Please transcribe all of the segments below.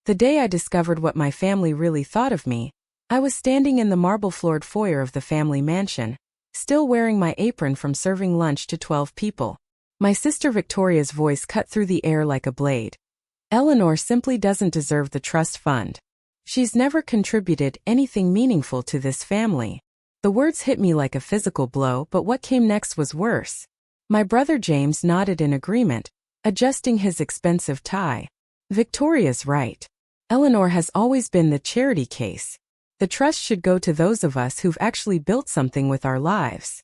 The day I discovered what my family really thought of me, I was standing in the marble-floored foyer of the family mansion, still wearing my apron from serving lunch to 12 people. My sister Victoria's voice cut through the air like a blade. Eleanor simply doesn't deserve the trust fund. She's never contributed anything meaningful to this family. The words hit me like a physical blow, but what came next was worse. My brother James nodded in agreement, adjusting his expensive tie. Victoria's right. Eleanor has always been the charity case. The trust should go to those of us who've actually built something with our lives.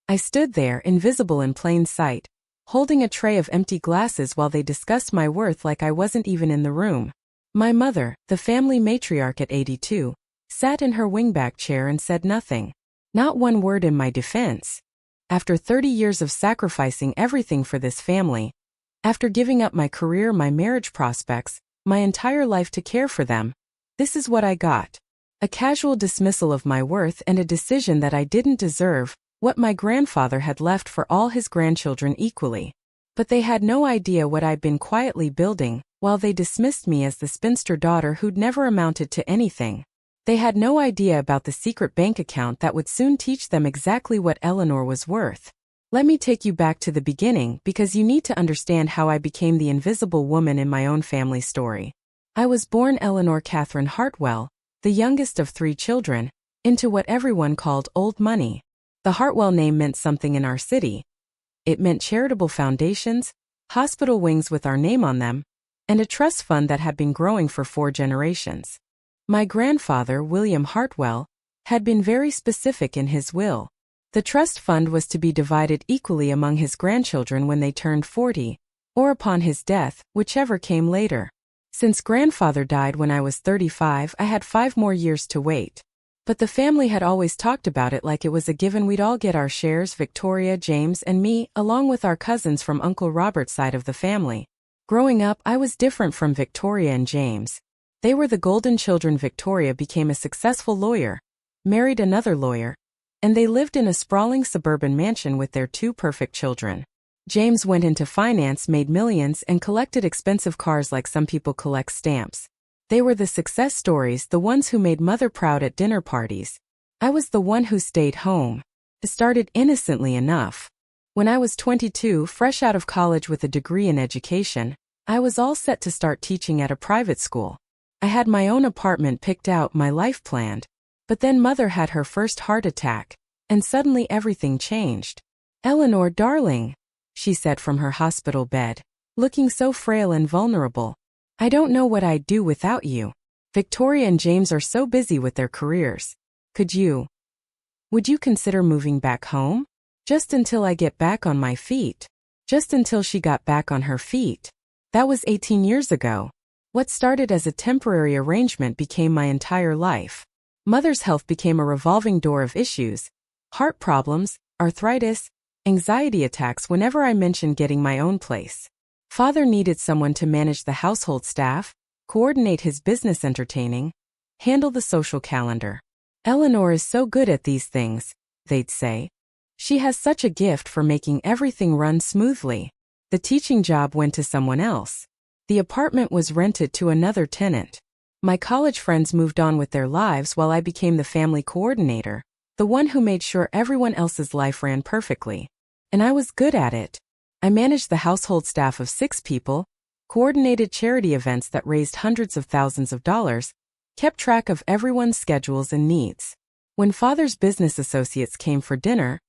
I stood there, invisible in plain sight, holding a tray of empty glasses while they discussed my worth like I wasn't even in the room. My mother, the family matriarch at 82, sat in her wingback chair and said nothing. Not one word in my defense. After 30 years of sacrificing everything for this family, after giving up my career, my marriage prospects, my entire life to care for them, this is what I got. A casual dismissal of my worth and a decision that I didn't deserve what my grandfather had left for all his grandchildren equally. But they had no idea what I'd been quietly building, while they dismissed me as the spinster daughter who'd never amounted to anything. They had no idea about the secret bank account that would soon teach them exactly what Eleanor was worth. Let me take you back to the beginning because you need to understand how I became the invisible woman in my own family story. I was born Eleanor Catherine Hartwell, the youngest of 3 children, into what everyone called old money. The Hartwell name meant something in our city. It meant charitable foundations, hospital wings with our name on them, and a trust fund that had been growing for 4 generations. My grandfather, William Hartwell, had been very specific in his will. The trust fund was to be divided equally among his grandchildren when they turned 40, or upon his death, whichever came later. Since grandfather died when I was 35, I had 5 more years to wait. But the family had always talked about it like it was a given we'd all get our shares, Victoria, James, and me, along with our cousins from Uncle Robert's side of the family. Growing up, I was different from Victoria and James. They were the golden children. Victoria became a successful lawyer, married another lawyer, and they lived in a sprawling suburban mansion with their 2 perfect children. James went into finance, made millions, and collected expensive cars like some people collect stamps. They were the success stories, the ones who made mother proud at dinner parties. I was the one who stayed home. It started innocently enough. When I was 22, fresh out of college with a degree in education, I was all set to start teaching at a private school. I had my own apartment picked out, my life planned. But then mother had her first heart attack, and suddenly everything changed. "Eleanor, darling," she said from her hospital bed, looking so frail and vulnerable. "I don't know what I'd do without you. Victoria and James are so busy with their careers. Would you consider moving back home? Just until I get back on my feet." Just until she got back on her feet. That was 18 years ago. What started as a temporary arrangement became my entire life. Mother's health became a revolving door of issues. Heart problems, arthritis, anxiety attacks whenever I mentioned getting my own place. Father needed someone to manage the household staff, coordinate his business, entertaining, handle the social calendar. "Eleanor is so good at these things," they'd say. "She has such a gift for making everything run smoothly." The teaching job went to someone else. The apartment was rented to another tenant. My college friends moved on with their lives while I became the family coordinator, the one who made sure everyone else's life ran perfectly. And I was good at it. I managed the household staff of 6 people, coordinated charity events that raised hundreds of thousands of dollars, kept track of everyone's schedules and needs. When Father's business associates came for dinner,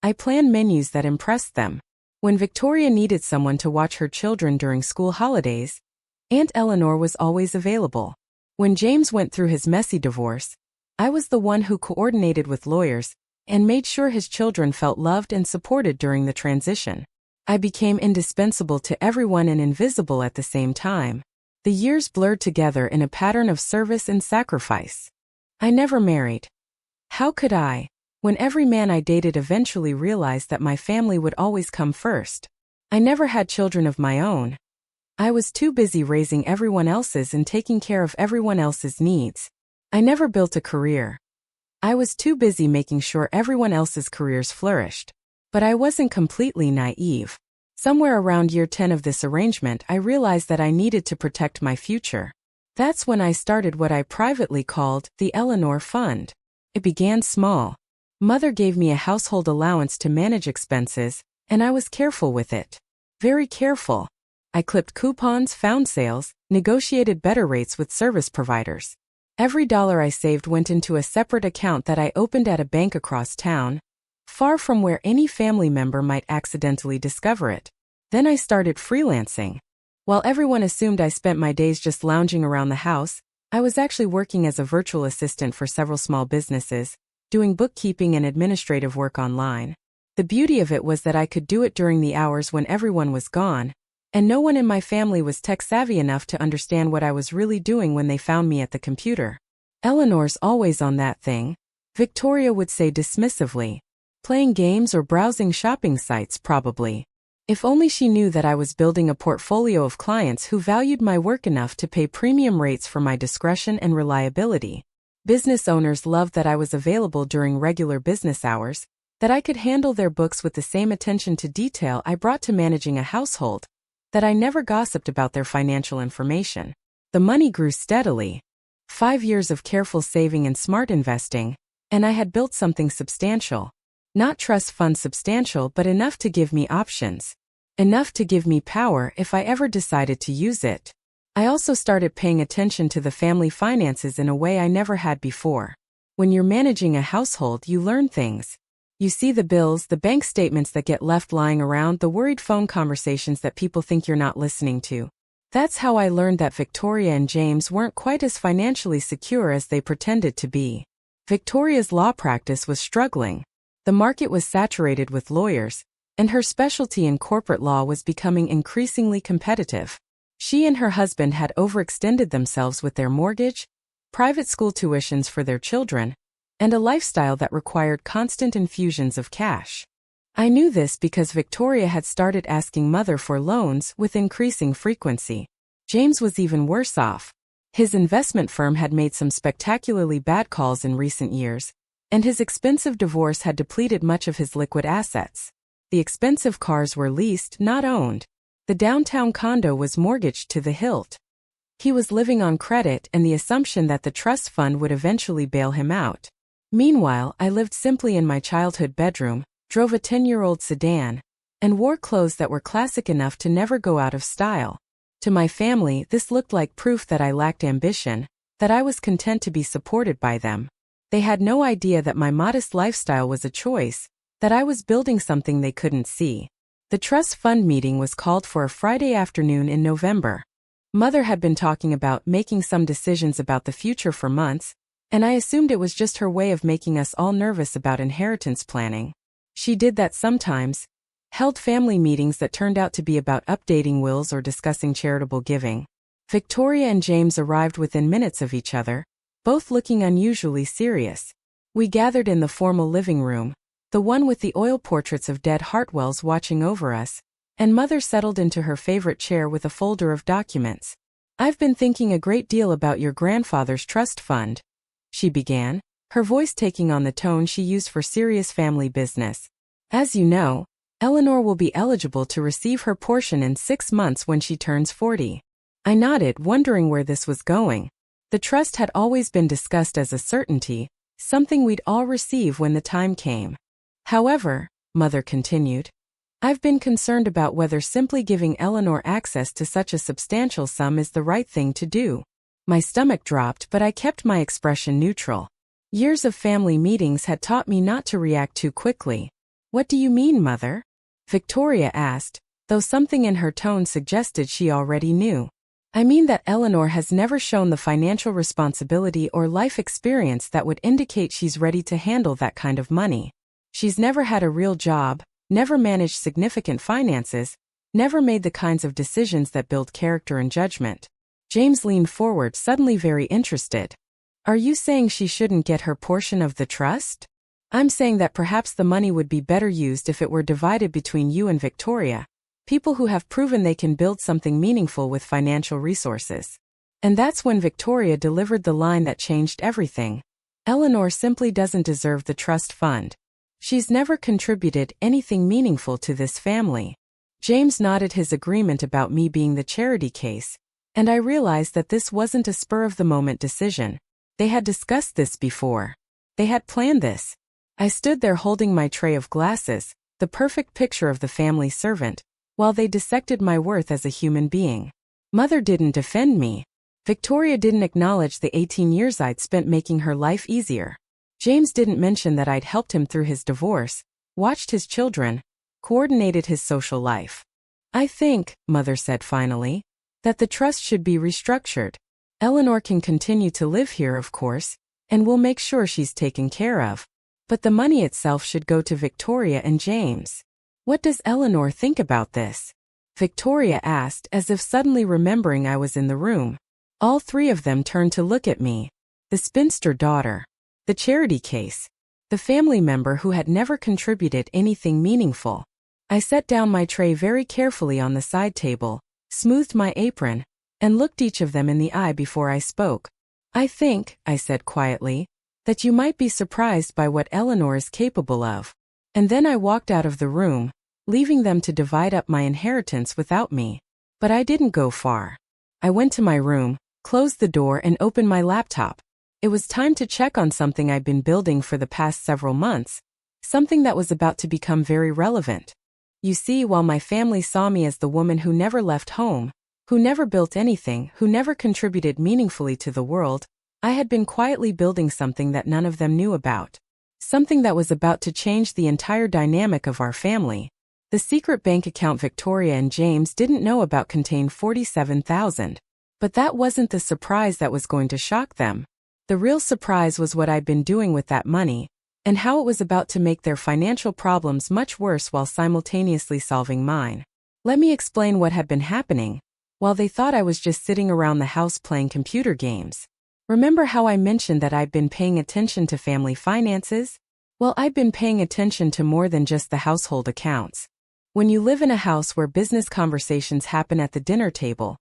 I planned menus that impressed them. When Victoria needed someone to watch her children during school holidays, Aunt Eleanor was always available. When James went through his messy divorce, I was the one who coordinated with lawyers and made sure his children felt loved and supported during the transition. I became indispensable to everyone and invisible at the same time. The years blurred together in a pattern of service and sacrifice. I never married. How could I, when every man I dated eventually realized that my family would always come first? I never had children of my own. I was too busy raising everyone else's and taking care of everyone else's needs. I never built a career. I was too busy making sure everyone else's careers flourished. But I wasn't completely naive. Somewhere around year 10 of this arrangement, I realized that I needed to protect my future. That's when I started what I privately called the Eleanor Fund. It began small. Mother gave me a household allowance to manage expenses, and I was careful with it. Very careful. I clipped coupons, found sales, negotiated better rates with service providers. Every dollar I saved went into a separate account that I opened at a bank across town, far from where any family member might accidentally discover it. Then I started freelancing. While everyone assumed I spent my days just lounging around the house, I was actually working as a virtual assistant for several small businesses, doing bookkeeping and administrative work online. The beauty of it was that I could do it during the hours when everyone was gone, and no one in my family was tech-savvy enough to understand what I was really doing when they found me at the computer. "Eleanor's always on that thing," Victoria would say dismissively. "Playing games or browsing shopping sites, probably." If only she knew that I was building a portfolio of clients who valued my work enough to pay premium rates for my discretion and reliability. Business owners loved that I was available during regular business hours, that I could handle their books with the same attention to detail I brought to managing a household, that I never gossiped about their financial information. The money grew steadily. 5 years of careful saving and smart investing, and I had built something substantial. Not trust fund substantial, but enough to give me options. Enough to give me power if I ever decided to use it. I also started paying attention to the family finances in a way I never had before. When you're managing a household, you learn things. You see the bills, the bank statements that get left lying around, the worried phone conversations that people think you're not listening to. That's how I learned that Victoria and James weren't quite as financially secure as they pretended to be. Victoria's law practice was struggling. The market was saturated with lawyers, and her specialty in corporate law was becoming increasingly competitive. She and her husband had overextended themselves with their mortgage, private school tuitions for their children, and a lifestyle that required constant infusions of cash. I knew this because Victoria had started asking Mother for loans with increasing frequency. James was even worse off. His investment firm had made some spectacularly bad calls in recent years, and his expensive divorce had depleted much of his liquid assets. The expensive cars were leased, not owned. The downtown condo was mortgaged to the hilt. He was living on credit and the assumption that the trust fund would eventually bail him out. Meanwhile, I lived simply in my childhood bedroom, drove a 10-year-old sedan, and wore clothes that were classic enough to never go out of style. To my family, this looked like proof that I lacked ambition, that I was content to be supported by them. They had no idea that my modest lifestyle was a choice, that I was building something they couldn't see. The trust fund meeting was called for a Friday afternoon in November. Mother had been talking about making some decisions about the future for months, and I assumed it was just her way of making us all nervous about inheritance planning. She did that sometimes, held family meetings that turned out to be about updating wills or discussing charitable giving. Victoria and James arrived within minutes of each other, both looking unusually serious. We gathered in the formal living room, the one with the oil portraits of dead Hartwells watching over us, and Mother settled into her favorite chair with a folder of documents. "I've been thinking a great deal about your grandfather's trust fund," she began, her voice taking on the tone she used for serious family business. "As you know, Eleanor will be eligible to receive her portion in 6 months when she turns 40. I nodded, wondering where this was going. The trust had always been discussed as a certainty, something we'd all receive when the time came. However, Mother continued, I've been concerned about whether simply giving Eleanor access to such a substantial sum is the right thing to do. My stomach dropped, but I kept my expression neutral. Years of family meetings had taught me not to react too quickly. "What do you mean, Mother?" Victoria asked, though something in her tone suggested she already knew. "I mean that Eleanor has never shown the financial responsibility or life experience that would indicate she's ready to handle that kind of money. She's never had a real job, never managed significant finances, never made the kinds of decisions that build character and judgment." James leaned forward, suddenly very interested. "Are you saying she shouldn't get her portion of the trust?" "I'm saying that perhaps the money would be better used if it were divided between you and Victoria, people who have proven they can build something meaningful with financial resources." And that's when Victoria delivered the line that changed everything. "Eleanor simply doesn't deserve the trust fund. She's never contributed anything meaningful to this family." James nodded his agreement about me being the charity case, And I realized that this wasn't a spur-of-the-moment decision. They had discussed this before. They had planned this. I stood there holding my tray of glasses, the perfect picture of the family servant, while they dissected my worth as a human being. Mother didn't defend me. Victoria didn't acknowledge the 18 years I'd spent making her life easier. James didn't mention that I'd helped him through his divorce, watched his children, coordinated his social life. I think, Mother said finally, that the trust should be restructured. Eleanor can continue to live here, of course, and we'll make sure she's taken care of. But the money itself should go to Victoria and James. What does Eleanor think about this? Victoria asked, as if suddenly remembering I was in the room. All three of them turned to look at me. The spinster daughter. The charity case. The family member who had never contributed anything meaningful. I set down my tray very carefully on the side table, smoothed my apron, and looked each of them in the eye before I spoke. I think, I said quietly, that you might be surprised by what Eleanor is capable of. And then I walked out of the room, leaving them to divide up my inheritance without me. But I didn't go far. I went to my room, closed the door and opened my laptop. It was time to check on something I'd been building for the past several months, something that was about to become very relevant. You see, while my family saw me as the woman who never left home, who never built anything, who never contributed meaningfully to the world, I had been quietly building something that none of them knew about. Something that was about to change the entire dynamic of our family. The secret bank account Victoria and James didn't know about contained $47,000. But that wasn't the surprise that was going to shock them. The real surprise was what I'd been doing with that money, and how it was about to make their financial problems much worse while simultaneously solving mine. Let me explain what had been happening. While they thought I was just sitting around the house playing computer games. Remember how I mentioned that I'd been paying attention to family finances? Well, I'd been paying attention to more than just the household accounts. When you live in a house where business conversations happen at the dinner table,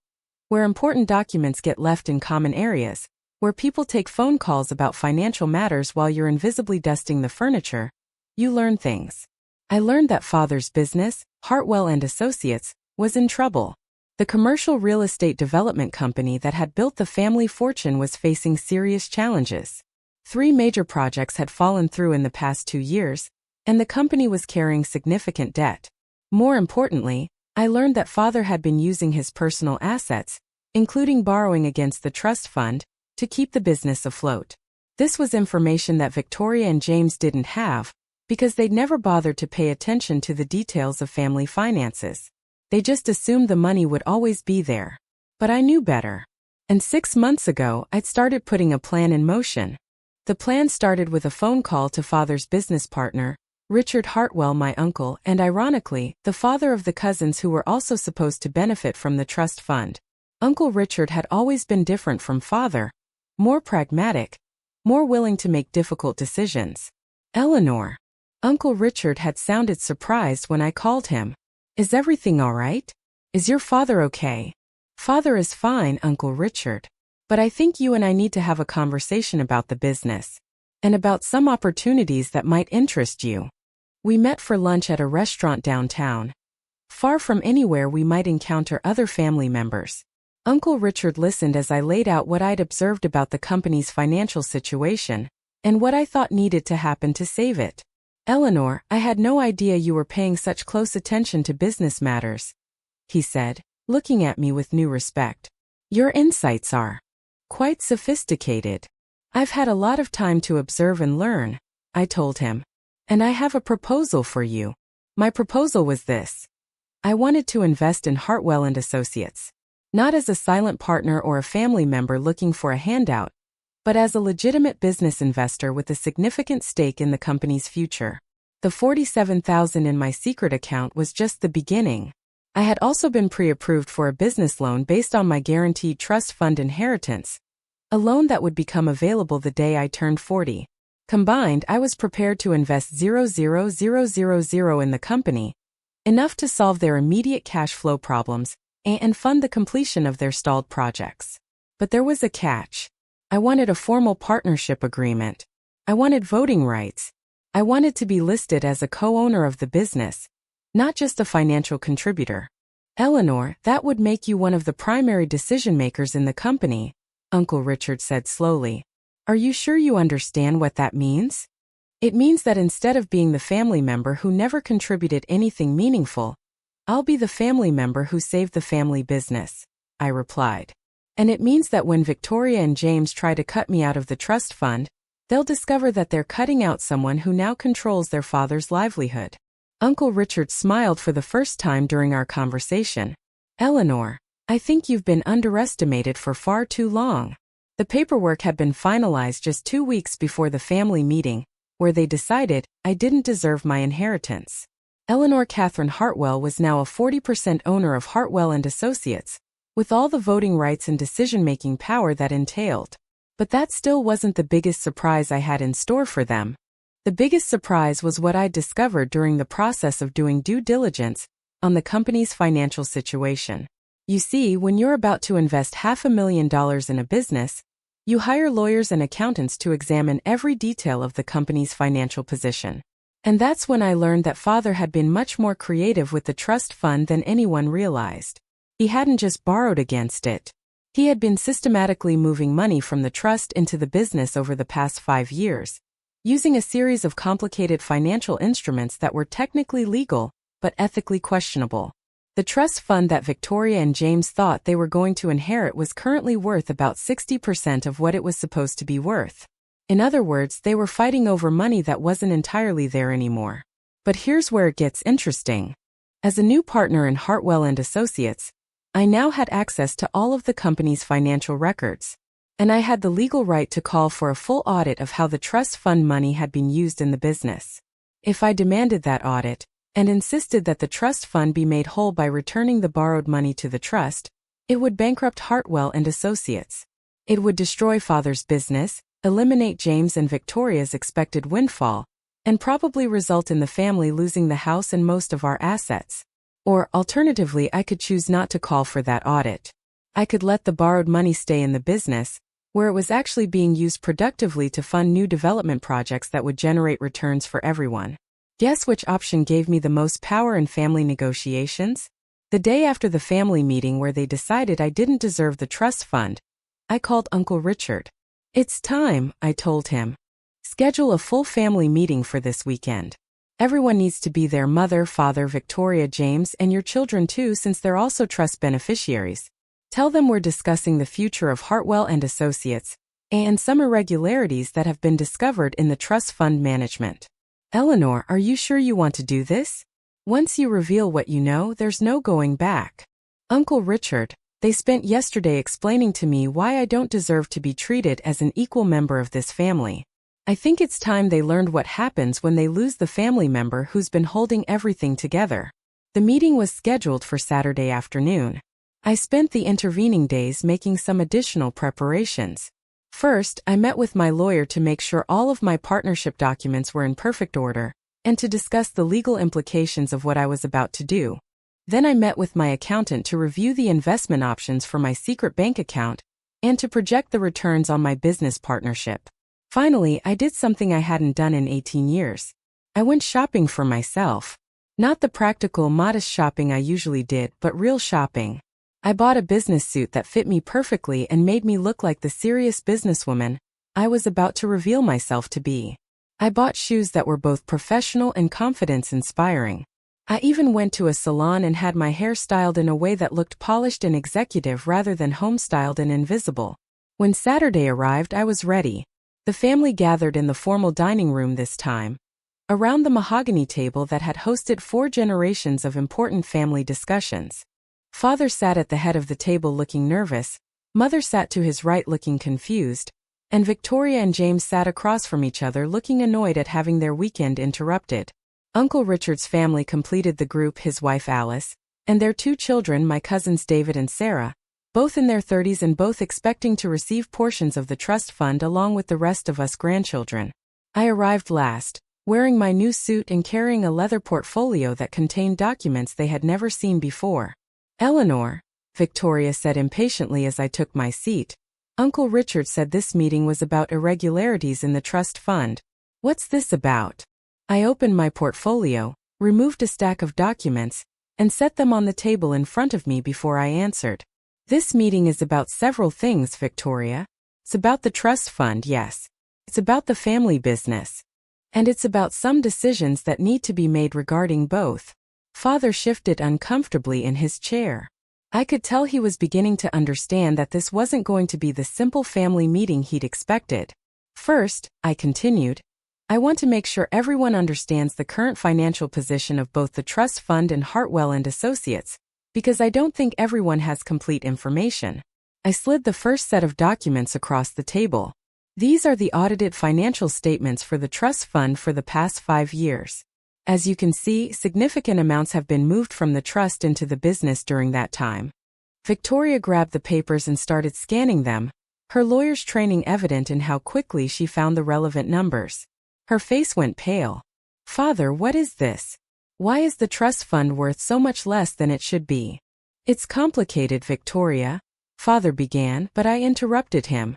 where important documents get left in common areas, where people take phone calls about financial matters while you're invisibly dusting the furniture, you learn things. I learned that Father's business, Hartwell and Associates, was in trouble. The commercial real estate development company that had built the family fortune was facing serious challenges. 3 major projects had fallen through in the past 2 years, and the company was carrying significant debt. More importantly, I learned that Father had been using his personal assets, including borrowing against the trust fund, to keep the business afloat. This was information that Victoria and James didn't have, because they'd never bothered to pay attention to the details of family finances. They just assumed the money would always be there. But I knew better. And 6 months ago, I'd started putting a plan in motion. The plan started with a phone call to Father's business partner, Richard Hartwell, my uncle, and ironically, the father of the cousins who were also supposed to benefit from the trust fund. Uncle Richard had always been different from Father, more pragmatic, more willing to make difficult decisions. Eleanor. Uncle Richard had sounded surprised when I called him. Is everything all right? Is your father okay? Father is fine, Uncle Richard. But I think you and I need to have a conversation about the business. And about some opportunities that might interest you. We met for lunch at a restaurant downtown. Far from anywhere we might encounter other family members. Uncle Richard listened as I laid out what I'd observed about the company's financial situation, and what I thought needed to happen to save it. Eleanor, I had no idea you were paying such close attention to business matters, he said, looking at me with new respect. Your insights are quite sophisticated. I've had a lot of time to observe and learn, I told him. And I have a proposal for you. My proposal was this. I wanted to invest in Hartwell and Associates. Not as a silent partner or a family member looking for a handout, but as a legitimate business investor with a significant stake in the company's future. The $47,000 in my secret account was just the beginning. I had also been pre-approved for a business loan based on my guaranteed trust fund inheritance, a loan that would become available the day I turned 40. Combined, I was prepared to invest $0.0000 in the company, enough to solve their immediate cash flow problems and fund the completion of their stalled projects. But there was a catch. I wanted a formal partnership agreement. I wanted voting rights. I wanted to be listed as a co-owner of the business, not just a financial contributor. Eleanor, that would make you one of the primary decision-makers in the company, Uncle Richard said slowly. Are you sure you understand what that means? It means that instead of being the family member who never contributed anything meaningful, I'll be the family member who saved the family business, I replied. And it means that when Victoria and James try to cut me out of the trust fund, they'll discover that they're cutting out someone who now controls their father's livelihood. Uncle Richard smiled for the first time during our conversation. Eleanor, I think you've been underestimated for far too long. The paperwork had been finalized just 2 weeks before the family meeting, where they decided I didn't deserve my inheritance. Eleanor Catherine Hartwell was now a 40% owner of Hartwell and Associates, with all the voting rights and decision-making power that entailed. But that still wasn't the biggest surprise I had in store for them. The biggest surprise was what I'd discovered during the process of doing due diligence on the company's financial situation. You see, when you're about to invest $500,000 in a business, you hire lawyers and accountants to examine every detail of the company's financial position. And that's when I learned that Father had been much more creative with the trust fund than anyone realized. He hadn't just borrowed against it. He had been systematically moving money from the trust into the business over the past 5 years, using a series of complicated financial instruments that were technically legal, but ethically questionable. The trust fund that Victoria and James thought they were going to inherit was currently worth about 60% of what it was supposed to be worth. In other words, they were fighting over money that wasn't entirely there anymore. But here's where it gets interesting. As a new partner in Hartwell and Associates, I now had access to all of the company's financial records, and I had the legal right to call for a full audit of how the trust fund money had been used in the business. If I demanded that audit, and insisted that the trust fund be made whole by returning the borrowed money to the trust, it would bankrupt Hartwell and Associates. It would destroy Father's business, eliminate James and Victoria's expected windfall, and probably result in the family losing the house and most of our assets. Or, alternatively, I could choose not to call for that audit. I could let the borrowed money stay in the business, where it was actually being used productively to fund new development projects that would generate returns for everyone. Guess which option gave me the most power in family negotiations? The day after the family meeting where they decided I didn't deserve the trust fund, I called Uncle Richard. It's time, I told him. Schedule a full family meeting for this weekend. Everyone needs to be there: Mother, Father, Victoria, James, and your children too, since they're also trust beneficiaries. Tell them we're discussing the future of Hartwell and Associates, and some irregularities that have been discovered in the trust fund management. Eleanor, are you sure you want to do this? Once you reveal what you know, there's no going back. Uncle Richard, they spent yesterday explaining to me why I don't deserve to be treated as an equal member of this family. I think it's time they learned what happens when they lose the family member who's been holding everything together. The meeting was scheduled for Saturday afternoon. I spent the intervening days making some additional preparations. First, I met with my lawyer to make sure all of my partnership documents were in perfect order, and to discuss the legal implications of what I was about to do. Then I met with my accountant to review the investment options for my secret bank account, and to project the returns on my business partnership. Finally, I did something I hadn't done in 18 years. I went shopping for myself. Not the practical, modest shopping I usually did, but real shopping. I bought a business suit that fit me perfectly and made me look like the serious businesswoman I was about to reveal myself to be. I bought shoes that were both professional and confidence-inspiring. I even went to a salon and had my hair styled in a way that looked polished and executive rather than home-styled and invisible. When Saturday arrived, I was ready. The family gathered in the formal dining room this time, around the mahogany table that had hosted 4 generations of important family discussions. Father sat at the head of the table looking nervous, Mother sat to his right looking confused, and Victoria and James sat across from each other looking annoyed at having their weekend interrupted. Uncle Richard's family completed the group: his wife Alice, and their 2 children, my cousins David and Sarah, both in their 30s and both expecting to receive portions of the trust fund along with the rest of us grandchildren. I arrived last, wearing my new suit and carrying a leather portfolio that contained documents they had never seen before. Eleanor, Victoria said impatiently as I took my seat. Uncle Richard said this meeting was about irregularities in the trust fund. What's this about? I opened my portfolio, removed a stack of documents, and set them on the table in front of me before I answered. This meeting is about several things, Victoria. It's about the trust fund, yes. It's about the family business. And it's about some decisions that need to be made regarding both. Father shifted uncomfortably in his chair. I could tell he was beginning to understand that this wasn't going to be the simple family meeting he'd expected. First, I continued, I want to make sure everyone understands the current financial position of both the trust fund and Hartwell and Associates, because I don't think everyone has complete information. I slid the first set of documents across the table. These are the audited financial statements for the trust fund for the past 5 years. As you can see, significant amounts have been moved from the trust into the business during that time. Victoria grabbed the papers and started scanning them, her lawyer's training evident in how quickly she found the relevant numbers. Her face went pale. Father, what is this? Why is the trust fund worth so much less than it should be? It's complicated, Victoria, Father began, but I interrupted him.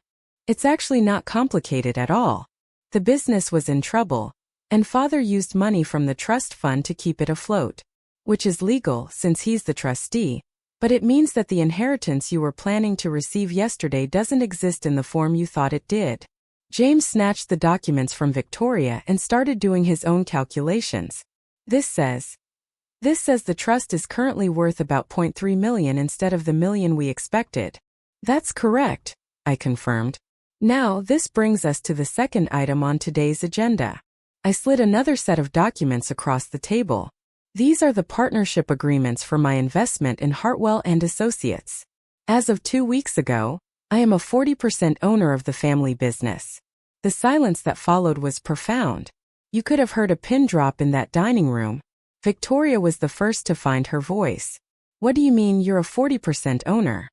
It's actually not complicated at all. The business was in trouble, and Father used money from the trust fund to keep it afloat, which is legal since he's the trustee, but it means that the inheritance you were planning to receive yesterday doesn't exist in the form you thought it did. James snatched the documents from Victoria and started doing his own calculations. This says the trust is currently worth about $0.3 million instead of the million we expected. That's correct, I confirmed. Now, this brings us to the second item on today's agenda. I slid another set of documents across the table. These are the partnership agreements for my investment in Hartwell and Associates. As of 2 weeks ago, I am a 40% owner of the family business. The silence that followed was profound. You could have heard a pin drop in that dining room. Victoria was the first to find her voice. What do you mean you're a 40% owner?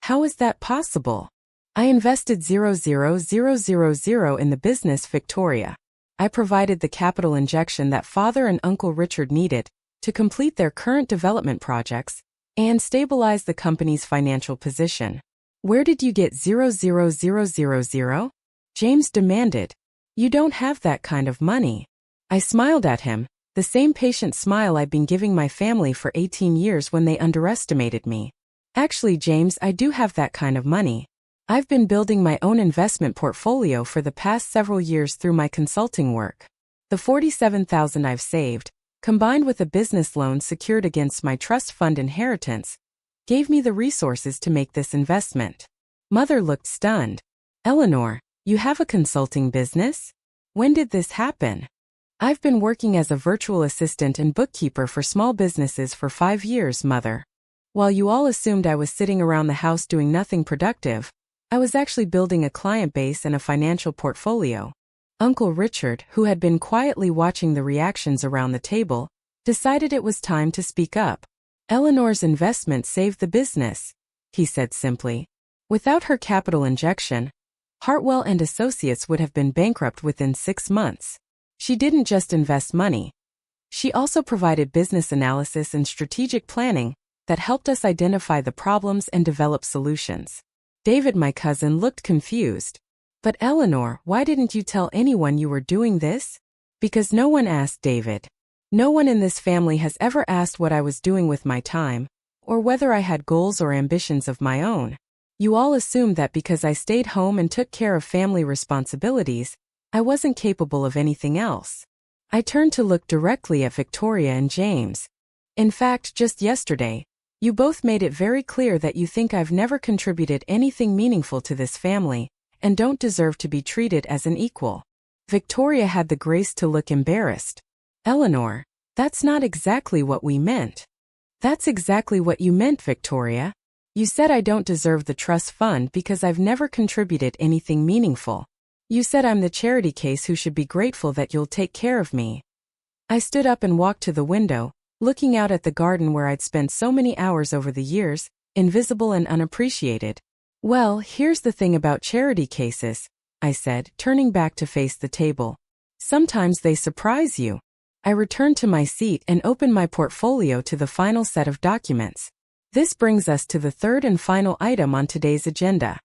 How is that possible? I invested 0,0000 in the business, Victoria. I provided the capital injection that Father and Uncle Richard needed to complete their current development projects and stabilize the company's financial position. Where did you get 0,0000? James demanded. You don't have that kind of money. I smiled at him, the same patient smile I'd been giving my family for 18 years when they underestimated me. Actually, James, I do have that kind of money. I've been building my own investment portfolio for the past several years through my consulting work. The $47,000 I've saved, combined with a business loan secured against my trust fund inheritance, gave me the resources to make this investment. Mother looked stunned. Eleanor, you have a consulting business? When did this happen? I've been working as a virtual assistant and bookkeeper for small businesses for 5 years, Mother. While you all assumed I was sitting around the house doing nothing productive, I was actually building a client base and a financial portfolio. Uncle Richard, who had been quietly watching the reactions around the table, decided it was time to speak up. Eleanor's investment saved the business, he said simply. Without her capital injection, Hartwell and Associates would have been bankrupt within 6 months. She didn't just invest money. She also provided business analysis and strategic planning that helped us identify the problems and develop solutions. David, my cousin, looked confused. But Eleanor, why didn't you tell anyone you were doing this? Because no one asked, David. No one in this family has ever asked what I was doing with my time, or whether I had goals or ambitions of my own. You all assumed that because I stayed home and took care of family responsibilities, I wasn't capable of anything else. I turned to look directly at Victoria and James. In fact, just yesterday, you both made it very clear that you think I've never contributed anything meaningful to this family, and don't deserve to be treated as an equal. Victoria had the grace to look embarrassed. Eleanor, that's not exactly what we meant. That's exactly what you meant, Victoria. You said I don't deserve the trust fund because I've never contributed anything meaningful. You said I'm the charity case who should be grateful that you'll take care of me. I stood up and walked to the window, looking out at the garden where I'd spent so many hours over the years, invisible and unappreciated. Well, here's the thing about charity cases, I said, turning back to face the table. Sometimes they surprise you. I returned to my seat and opened my portfolio to the final set of documents. This brings us to the third and final item on today's agenda.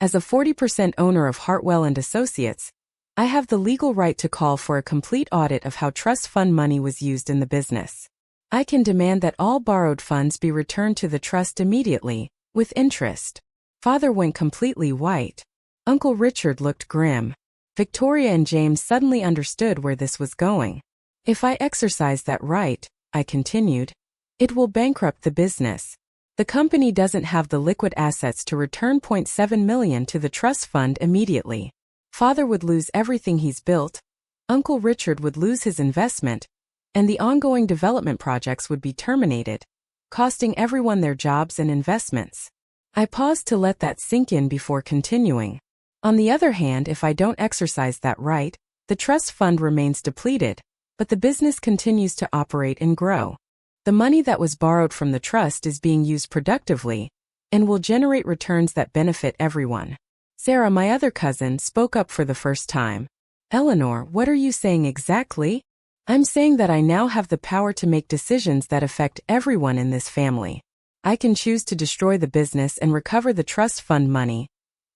As a 40% owner of Hartwell and Associates, I have the legal right to call for a complete audit of how trust fund money was used in the business. I can demand that all borrowed funds be returned to the trust immediately, with interest. Father went completely white. Uncle Richard looked grim. Victoria and James suddenly understood where this was going. If I exercise that right, I continued, it will bankrupt the business. The company doesn't have the liquid assets to return $0.7 million to the trust fund immediately. Father would lose everything he's built, Uncle Richard would lose his investment, and the ongoing development projects would be terminated, costing everyone their jobs and investments. I paused to let that sink in before continuing. On the other hand, if I don't exercise that right, the trust fund remains depleted, but the business continues to operate and grow. The money that was borrowed from the trust is being used productively and will generate returns that benefit everyone. Sarah, my other cousin, spoke up for the first time. Eleanor, what are you saying exactly? I'm saying that I now have the power to make decisions that affect everyone in this family. I can choose to destroy the business and recover the trust fund money,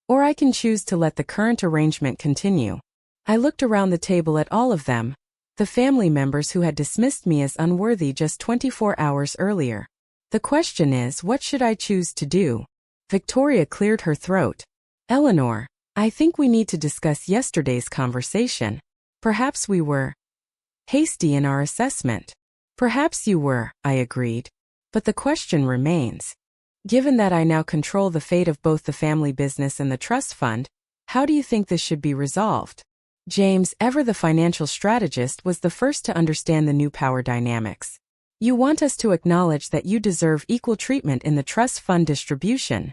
or I can choose to let the current arrangement continue. I looked around the table at all of them, the family members who had dismissed me as unworthy just 24 hours earlier. The question is, what should I choose to do? Victoria cleared her throat. Eleanor, I think we need to discuss yesterday's conversation. Perhaps we were hasty in our assessment. Perhaps you were, I agreed. But the question remains. Given that I now control the fate of both the family business and the trust fund, how do you think this should be resolved? James, ever the financial strategist, was the first to understand the new power dynamics. You want us to acknowledge that you deserve equal treatment in the trust fund distribution,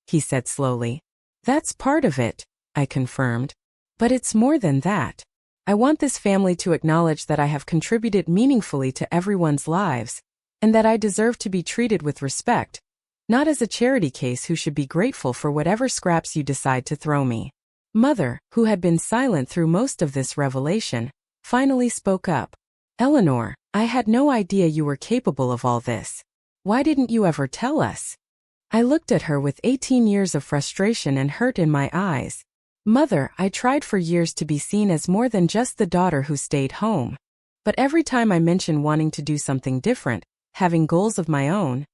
he said slowly. That's part of it, I confirmed. But it's more than that. I want this family to acknowledge that I have contributed meaningfully to everyone's lives, and that I deserve to be treated with respect, not as a charity case who should be grateful for whatever scraps you decide to throw me. Mother, who had been silent through most of this revelation, finally spoke up. Eleanor, I had no idea you were capable of all this. Why didn't you ever tell us? I looked at her with 18 years of frustration and hurt in my eyes. Mother, I tried for years to be seen as more than just the daughter who stayed home. But every time I mentioned wanting to do something different, having goals of my own,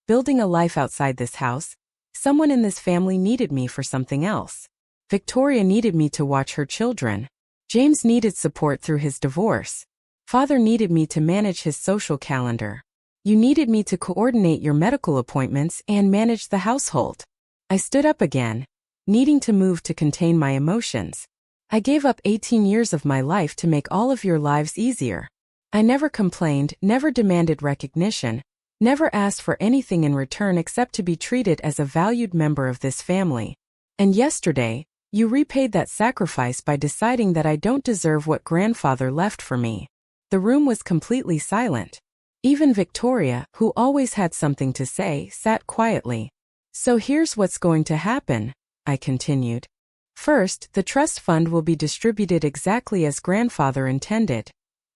building a life outside this house, someone in this family needed me for something else. Victoria needed me to watch her children. James needed support through his divorce. Father needed me to manage his social calendar. You needed me to coordinate your medical appointments and manage the household. I stood up again, needing to move to contain my emotions. I gave up 18 years of my life to make all of your lives easier. I never complained, never demanded recognition, never asked for anything in return except to be treated as a valued member of this family. And yesterday, you repaid that sacrifice by deciding that I don't deserve what grandfather left for me. The room was completely silent. Even Victoria, who always had something to say, sat quietly. So here's what's going to happen, I continued. First, the trust fund will be distributed exactly as grandfather intended,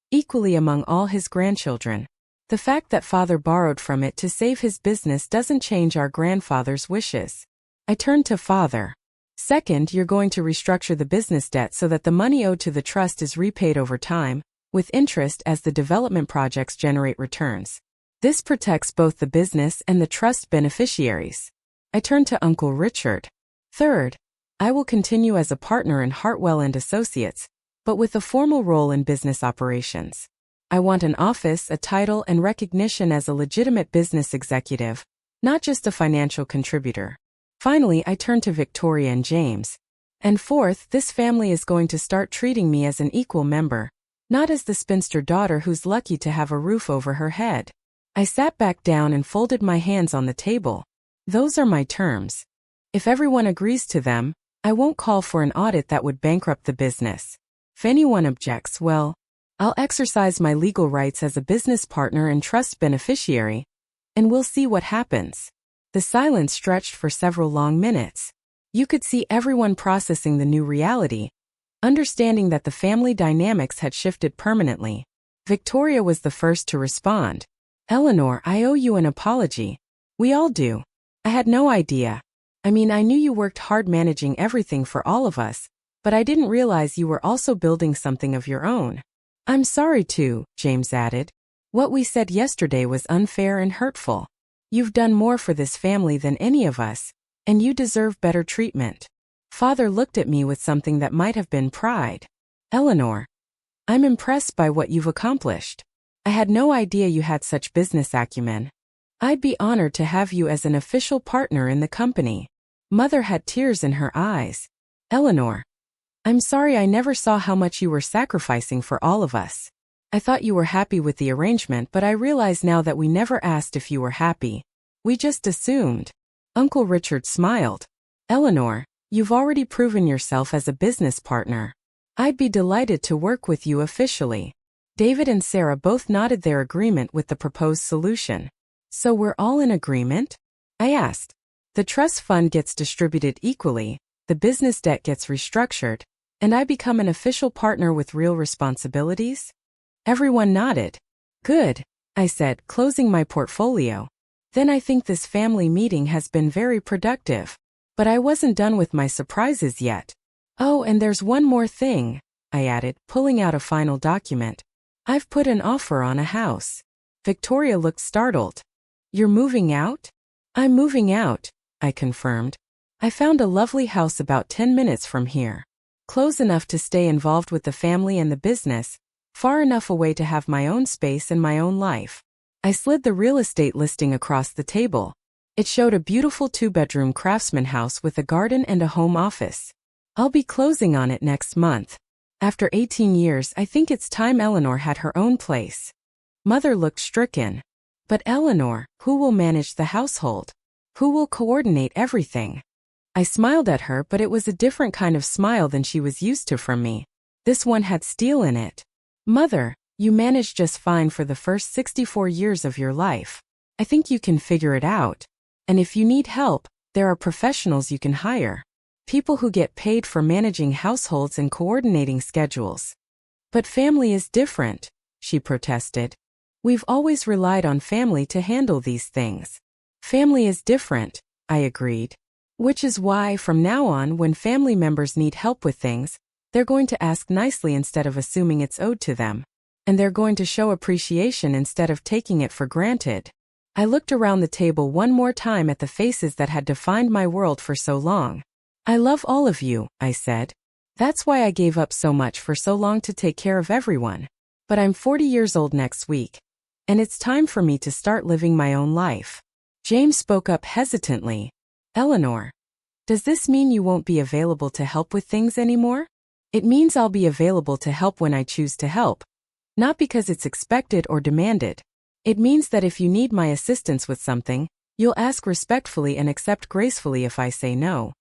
equally among all his grandchildren. The fact that father borrowed from it to save his business doesn't change our grandfather's wishes. I turned to father. Second, you're going to restructure the business debt so that the money owed to the trust is repaid over time, with interest as the development projects generate returns. This protects both the business and the trust beneficiaries. I turned to Uncle Richard. Third, I will continue as a partner in Hartwell and Associates, but with a formal role in business operations. I want an office, a title, and recognition as a legitimate business executive, not just a financial contributor. Finally, I turned to Victoria and James. And fourth, this family is going to start treating me as an equal member, not as the spinster daughter who's lucky to have a roof over her head. I sat back down and folded my hands on the table. Those are my terms. If everyone agrees to them, I won't call for an audit that would bankrupt the business. If anyone objects, well, I'll exercise my legal rights as a business partner and trust beneficiary, and we'll see what happens. The silence stretched for several long minutes. You could see everyone processing the new reality, understanding that the family dynamics had shifted permanently. Victoria was the first to respond. Eleanor, I owe you an apology. We all do. I had no idea. I mean, I knew you worked hard managing everything for all of us, but I didn't realize you were also building something of your own. I'm sorry too, James added. What we said yesterday was unfair and hurtful. You've done more for this family than any of us, and you deserve better treatment. Father looked at me with something that might have been pride. Eleanor, I'm impressed by what you've accomplished. I had no idea you had such business acumen. I'd be honored to have you as an official partner in the company. Mother had tears in her eyes. Eleanor, I'm sorry I never saw how much you were sacrificing for all of us. I thought you were happy with the arrangement, but I realize now that we never asked if you were happy. We just assumed. Uncle Richard smiled. Eleanor, you've already proven yourself as a business partner. I'd be delighted to work with you officially. David and Sarah both nodded their agreement with the proposed solution. So we're all in agreement? I asked. The trust fund gets distributed equally, the business debt gets restructured, and I become an official partner with real responsibilities? Everyone nodded. Good, I said, closing my portfolio. Then I think this family meeting has been very productive. But I wasn't done with my surprises yet. Oh, and there's one more thing, I added, pulling out a final document. I've put an offer on a house. Victoria looked startled. You're moving out? I'm moving out, I confirmed. I found a lovely house about 10 minutes from here. Close enough to stay involved with the family and the business, far enough away to have my own space and my own life. I slid the real estate listing across the table. It showed a beautiful 2-bedroom craftsman house with a garden and a home office. I'll be closing on it next month. After 18 years, I think it's time Eleanor had her own place. Mother looked stricken. But Eleanor, who will manage the household? Who will coordinate everything? I smiled at her, but it was a different kind of smile than she was used to from me. This one had steel in it. Mother, you managed just fine for the first 64 years of your life. I think you can figure it out. And if you need help, there are professionals you can hire. People who get paid for managing households and coordinating schedules. But family is different, she protested. We've always relied on family to handle these things. Family is different, I agreed. Which is why, from now on, when family members need help with things, they're going to ask nicely instead of assuming it's owed to them. And they're going to show appreciation instead of taking it for granted. I looked around the table one more time at the faces that had defined my world for so long. I love all of you, I said. That's why I gave up so much for so long to take care of everyone. But I'm 40 years old next week. And it's time for me to start living my own life. James spoke up hesitantly. Eleanor, does this mean you won't be available to help with things anymore? It means I'll be available to help when I choose to help. Not because it's expected or demanded. It means that if you need my assistance with something, you'll ask respectfully and accept gracefully if I say no.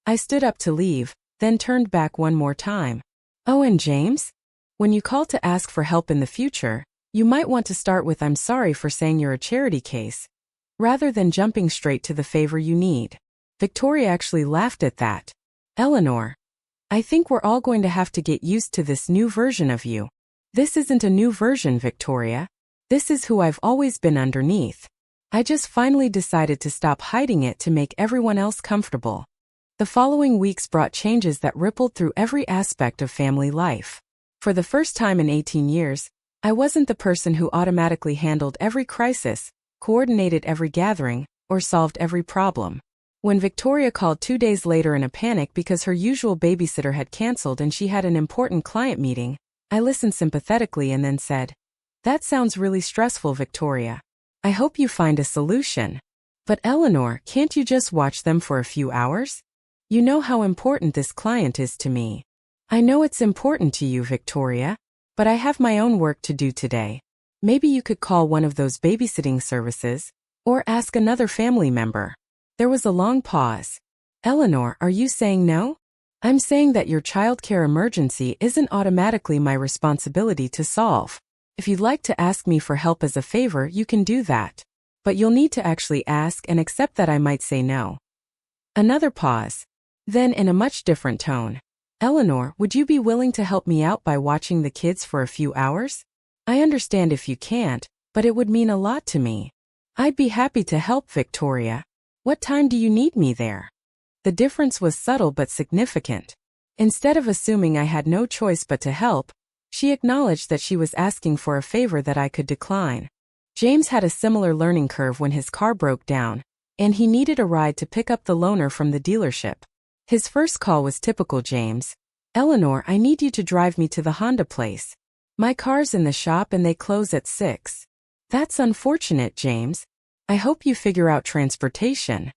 I stood up to leave, then turned back one more time. Oh, and James? When you call to ask for help in the future, you might want to start with "I'm sorry for saying you're a charity case," rather than jumping straight to the favor you need. Victoria actually laughed at that. Eleanor, I think we're all going to have to get used to this new version of you. This isn't a new version, Victoria. This is who I've always been underneath. I just finally decided to stop hiding it to make everyone else comfortable. The following weeks brought changes that rippled through every aspect of family life. For the first time in 18 years, I wasn't the person who automatically handled every crisis, coordinated every gathering, or solved every problem. When Victoria called 2 days later in a panic because her usual babysitter had canceled and she had an important client meeting, I listened sympathetically and then said, "That sounds really stressful, Victoria. I hope you find a solution. But Eleanor, can't you just watch them for a few hours? You know how important this client is to me." "I know it's important to you, Victoria, but I have my own work to do today. Maybe you could call one of those babysitting services, or ask another family member." There was a long pause. "Eleanor, are you saying no?" "I'm saying that your childcare emergency isn't automatically my responsibility to solve. If you'd like to ask me for help as a favor, you can do that. But you'll need to actually ask and accept that I might say no." Another pause. Then in a much different tone. "Eleanor, would you be willing to help me out by watching the kids for a few hours? I understand if you can't, but it would mean a lot to me." "I'd be happy to help, Victoria. What time do you need me there?" The difference was subtle but significant. Instead of assuming I had no choice but to help, She acknowledged that she was asking for a favor that I could decline. James had a similar learning curve when his car broke down, and he needed a ride to pick up the loaner from the dealership. His first call was typical James. "Eleanor, I need you to drive me to the Honda place. My car's in the shop and they close at 6. "That's unfortunate, James. I hope you figure out transportation."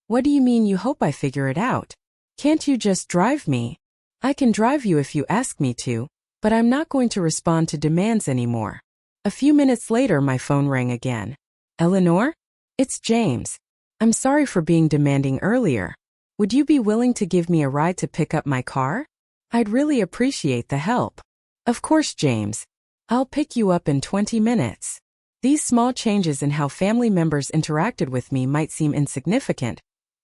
"What do you mean you hope I figure it out? Can't you just drive me?" "I can drive you if you ask me to, but I'm not going to respond to demands anymore." A few minutes later, my phone rang again. "Eleanor? It's James. I'm sorry for being demanding earlier. Would you be willing to give me a ride to pick up my car? I'd really appreciate the help." "Of course, James. I'll pick you up in 20 minutes. These small changes in how family members interacted with me might seem insignificant,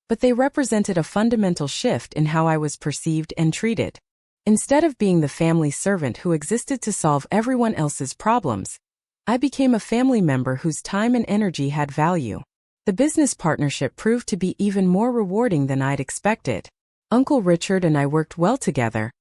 but they represented a fundamental shift in how I was perceived and treated. Instead of being the family servant who existed to solve everyone else's problems, I became a family member whose time and energy had value. The business partnership proved to be even more rewarding than I'd expected. Uncle Richard and I worked well together,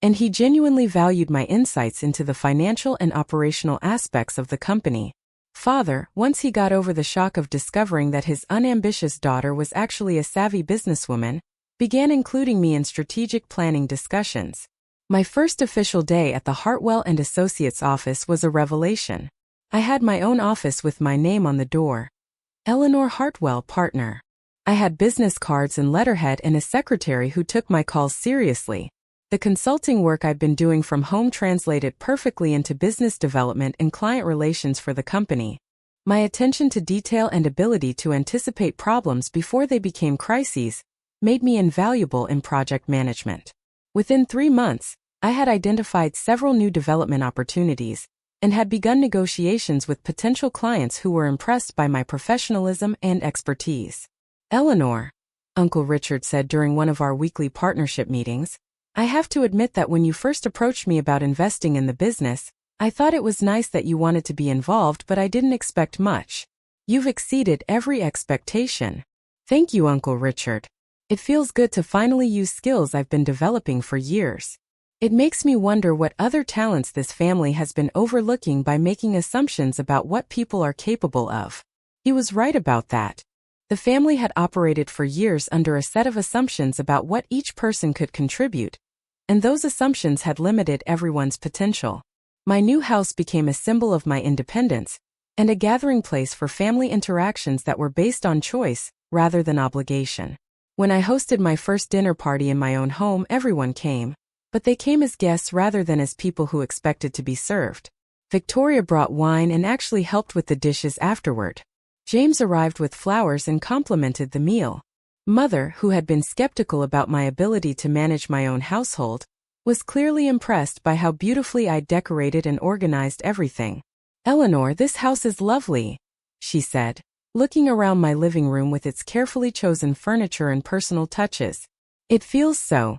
and he genuinely valued my insights into the financial and operational aspects of the company. Father, once he got over the shock of discovering that his unambitious daughter was actually a savvy businesswoman, began including me in strategic planning discussions. My first official day at the Hartwell and Associates office was a revelation. I had my own office with my name on the door. Eleanor Hartwell, partner. I had business cards and letterhead and a secretary who took my calls seriously. The consulting work I'd been doing from home translated perfectly into business development and client relations for the company. My attention to detail and ability to anticipate problems before they became crises made me invaluable in project management. Within 3 months, I had identified several new development opportunities and had begun negotiations with potential clients who were impressed by my professionalism and expertise. "Eleanor," Uncle Richard said during one of our weekly partnership meetings, "I have to admit that when you first approached me about investing in the business, I thought it was nice that you wanted to be involved, but I didn't expect much. You've exceeded every expectation." "Thank you, Uncle Richard. It feels good to finally use skills I've been developing for years. It makes me wonder what other talents this family has been overlooking by making assumptions about what people are capable of." He was right about that. The family had operated for years under a set of assumptions about what each person could contribute, and those assumptions had limited everyone's potential. My new house became a symbol of my independence, and a gathering place for family interactions that were based on choice, rather than obligation. When I hosted my first dinner party in my own home, everyone came, but they came as guests rather than as people who expected to be served. Victoria brought wine and actually helped with the dishes afterward. James arrived with flowers and complimented the meal. Mother, who had been skeptical about my ability to manage my own household, was clearly impressed by how beautifully I'd decorated and organized everything. "Eleanor, this house is lovely," she said, looking around my living room with its carefully chosen furniture and personal touches. "It feels so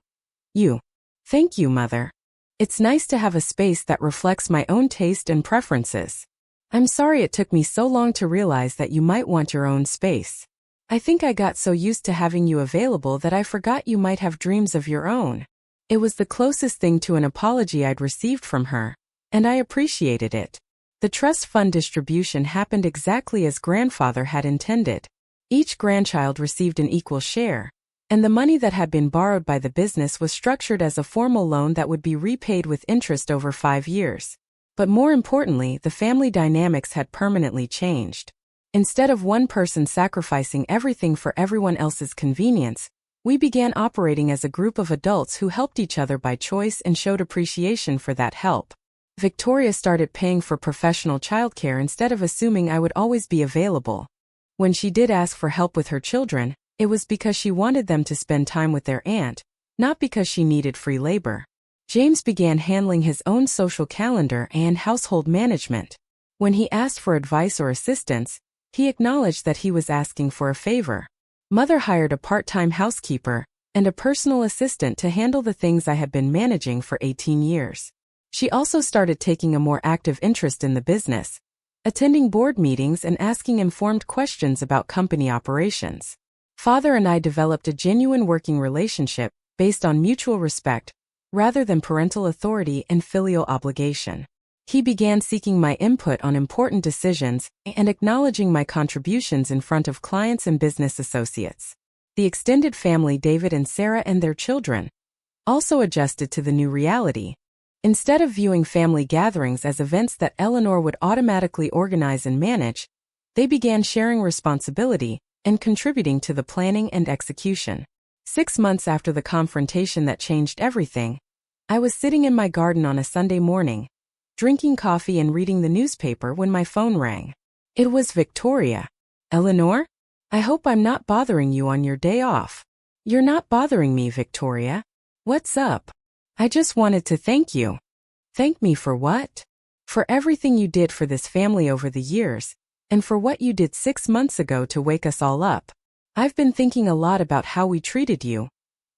you." "Thank you, Mother. It's nice to have a space that reflects my own taste and preferences. I'm sorry it took me so long to realize that you might want your own space. I think I got so used to having you available that I forgot you might have dreams of your own." It was the closest thing to an apology I'd received from her, and I appreciated it. The trust fund distribution happened exactly as grandfather had intended. Each grandchild received an equal share, and the money that had been borrowed by the business was structured as a formal loan that would be repaid with interest over 5 years. But more importantly, the family dynamics had permanently changed. Instead of one person sacrificing everything for everyone else's convenience, we began operating as a group of adults who helped each other by choice and showed appreciation for that help. Victoria started paying for professional childcare instead of assuming I would always be available. When she did ask for help with her children, it was because she wanted them to spend time with their aunt, not because she needed free labor. James began handling his own social calendar and household management. When he asked for advice or assistance, he acknowledged that he was asking for a favor. Mother hired a part-time housekeeper and a personal assistant to handle the things I had been managing for 18 years. She also started taking a more active interest in the business, attending board meetings and asking informed questions about company operations. Father and I developed a genuine working relationship based on mutual respect, rather than parental authority and filial obligation. He began seeking my input on important decisions and acknowledging my contributions in front of clients and business associates. The extended family, David and Sarah and their children, also adjusted to the new reality. Instead of viewing family gatherings as events that Eleanor would automatically organize and manage, they began sharing responsibility and contributing to the planning and execution. 6 months after the confrontation that changed everything, I was sitting in my garden on a Sunday morning, drinking coffee and reading the newspaper when my phone rang. It was Victoria. "Eleanor? I hope I'm not bothering you on your day off." "You're not bothering me, Victoria. What's up?" "I just wanted to thank you." "Thank me for what?" "For everything you did for this family over the years, and for what you did 6 months ago to wake us all up. I've been thinking a lot about how we treated you,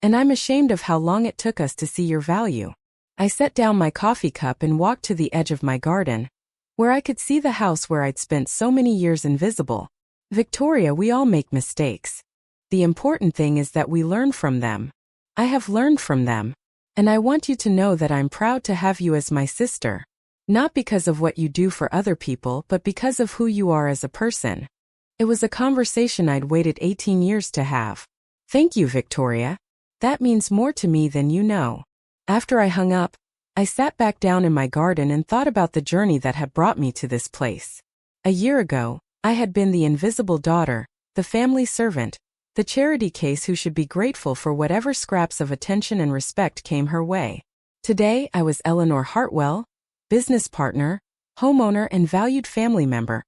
and I'm ashamed of how long it took us to see your value." I set down my coffee cup and walked to the edge of my garden, where I could see the house where I'd spent so many years invisible. "Victoria, we all make mistakes. The important thing is that we learn from them. I have learned from them, and I want you to know that I'm proud to have you as my sister. Not because of what you do for other people, but because of who you are as a person." It was a conversation I'd waited 18 years to have. "Thank you, Victoria. That means more to me than you know." After I hung up, I sat back down in my garden and thought about the journey that had brought me to this place. A year ago, I had been the invisible daughter, the family servant, the charity case who should be grateful for whatever scraps of attention and respect came her way. Today, I was Eleanor Hartwell, business partner, homeowner and valued family member,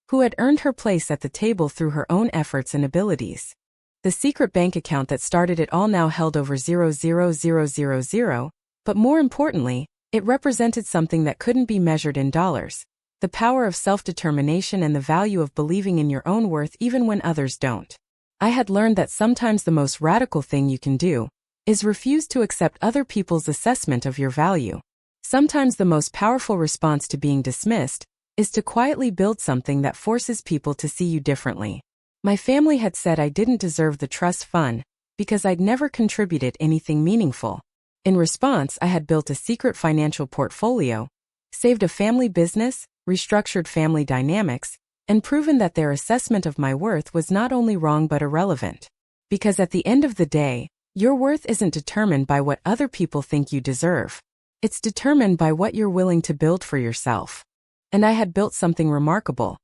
who had earned her place at the table through her own efforts and abilities. The secret bank account that started it all now held over 0,000, but more importantly, it represented something that couldn't be measured in dollars: the power of self-determination and the value of believing in your own worth even when others don't. I had learned that sometimes the most radical thing you can do is refuse to accept other people's assessment of your value. Sometimes the most powerful response to being dismissed is to quietly build something that forces people to see you differently. My family had said I didn't deserve the trust fund because I'd never contributed anything meaningful. In response, I had built a secret financial portfolio, saved a family business, restructured family dynamics, and proven that their assessment of my worth was not only wrong but irrelevant. Because at the end of the day, your worth isn't determined by what other people think you deserve. It's determined by what you're willing to build for yourself. And I had built something remarkable.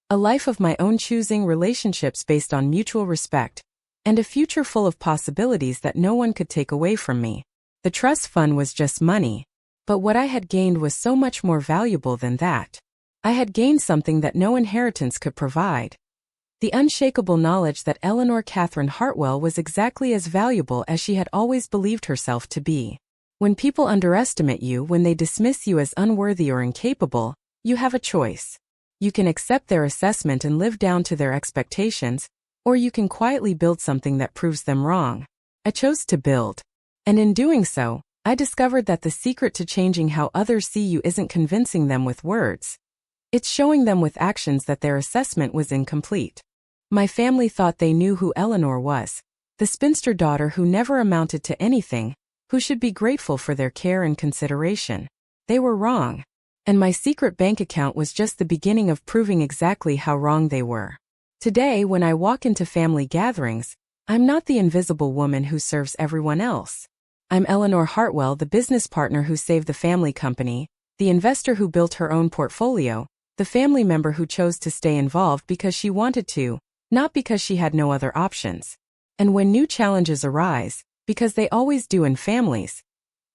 A life of my own choosing, relationships based on mutual respect, and a future full of possibilities that no one could take away from me. The trust fund was just money, but what I had gained was so much more valuable than that. I had gained something that no inheritance could provide. The unshakable knowledge that Eleanor Catherine Hartwell was exactly as valuable as she had always believed herself to be. When people underestimate you, when they dismiss you as unworthy or incapable, you have a choice. You can accept their assessment and live down to their expectations, or you can quietly build something that proves them wrong. I chose to build. And in doing so, I discovered that the secret to changing how others see you isn't convincing them with words. It's showing them with actions that their assessment was incomplete. My family thought they knew who Eleanor was, the spinster daughter who never amounted to anything, who should be grateful for their care and consideration. They were wrong. And my secret bank account was just the beginning of proving exactly how wrong they were. Today, when I walk into family gatherings, I'm not the invisible woman who serves everyone else. I'm Eleanor Hartwell, the business partner who saved the family company, the investor who built her own portfolio, the family member who chose to stay involved because she wanted to, not because she had no other options. And when new challenges arise, because they always do in families,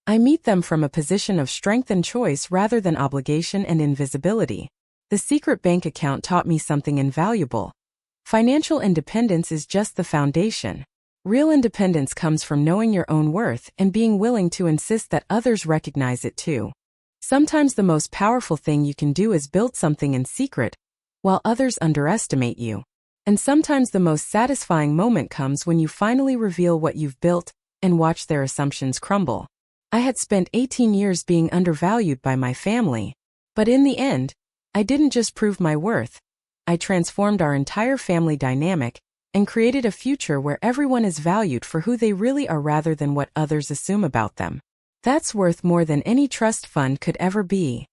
I meet them from a position of strength and choice rather than obligation and invisibility. The secret bank account taught me something invaluable. Financial independence is just the foundation. Real independence comes from knowing your own worth and being willing to insist that others recognize it too. Sometimes the most powerful thing you can do is build something in secret, while others underestimate you. And sometimes the most satisfying moment comes when you finally reveal what you've built and watch their assumptions crumble. I had spent 18 years being undervalued by my family, but in the end, I didn't just prove my worth. I transformed our entire family dynamic and created a future where everyone is valued for who they really are rather than what others assume about them. That's worth more than any trust fund could ever be.